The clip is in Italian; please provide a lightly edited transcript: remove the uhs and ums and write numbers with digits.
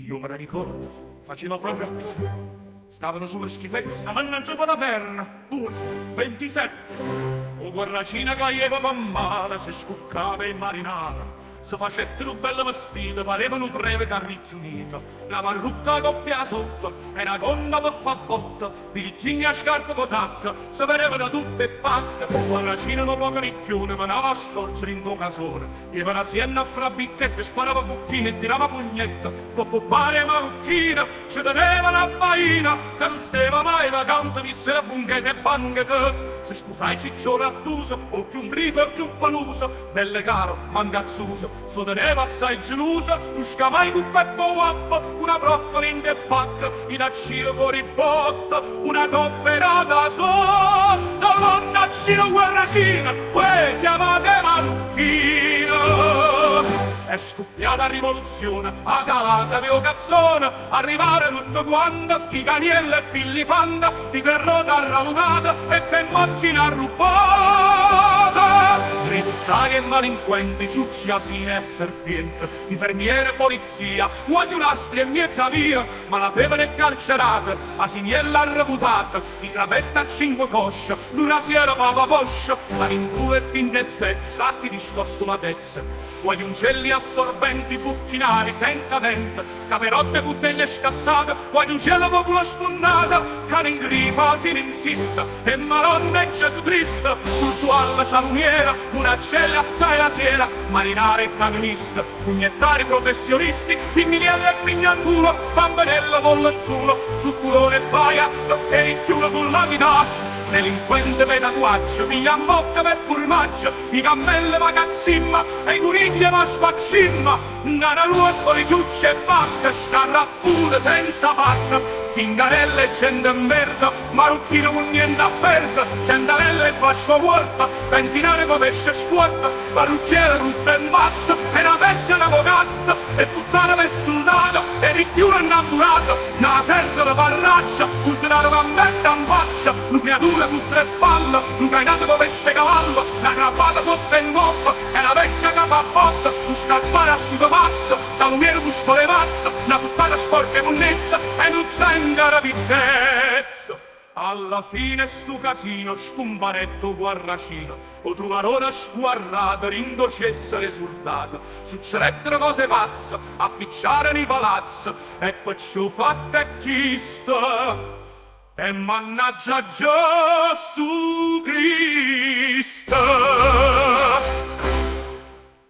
Io me la ricordo, faceva proprio così. Stavano sulle schifezze, mannaggia la terra, 2, 27. O guarracina caglieva man male, se scuccava in marinara. Se facettero belle vestite, parevano breve carricchi unito. La marrucca coppia sotto, e una gonna per fa botta. Piriccini a scarpe con tacca, se vedevano tutte patte. Guarracina non poco ricchione, ma andava a scorgere in casone. Iva una sienna fra bicchette, sparava bucchine e tirava pugnetta. Dopo pare marucchina, ci teneva una baina, che non stava mai vacante, visse la bunghetta e banghette. Se scusai ciccione attuso, o più un grifo o più un paluso, belle caro, mangazzuso, so teneva assai geloso, usca mai con peppo wappo, una broccola in de pacca, in accino fuori botta, una copperata sotto, l'onnacino guerracina, poi chiamate malucchina. È scoppiata rivoluzione, a calata avevo cazzone, arrivare tutto quanto, di caniella e pillifanda, di terrota arraunata e per macchina rubata. Riduttari e malinquenti, ciucci, asine e serpiente, infermiere e polizia, guagliunastri e mezza via, ma la febbre è carcerata, asiniella arreputata, di trapetta a 5 cosce, l'una sera papa poscia, la rintura e tindezezza, atti di scostumatezza. Guagliuncelli assorbenti, bucchinari senza dente, caperotte, puttelle scassate, guagliuncello popolo sfonnata, cane in grifa, si insista, e Madonna e Gesù Cristo, cultuale salumiera, una cella assai la sera, marinare e camionista, pugnettari professionisti, pigniniello e pignantulo, bambanello con l'azzulo, succurone e bias, e il chiulo con la chitarra. Delinquente per tatuaggio, piglia a botte per formaggio, i cammelle va cazzimma, e i conigli va sfaccimma, nana ruotto di ciucce e bacca, scarra pure senza patta, zingarelle e gente in verde, marocchino con niente aperto, centanelle e bascio vuota, benzinare con pesce scuotta, parrucchiere tutto in mazza, e una vecchia una cocazza, e puttana per soldato, e ricchiuno innamurato, una certa da parraccia, culturale gambetta in faccia, l'uniatura tutte le palle, un cainato con pesce cavallo, una cravatta sotto in coppa, e una vecchia capa a botta, un scarpare asciugo passo, salumiere busco le mazze, una puttana sporca e monnezza, e un zangara pizzezza. Alla fine stu casino, scumbaretto guarracino, o trovarona sguarrata, rindocessa resurrata, succerettero cose pazze, appicciare nei palazzi, e poi ciò fatta e chista, e mannaggia Gesù Cristo.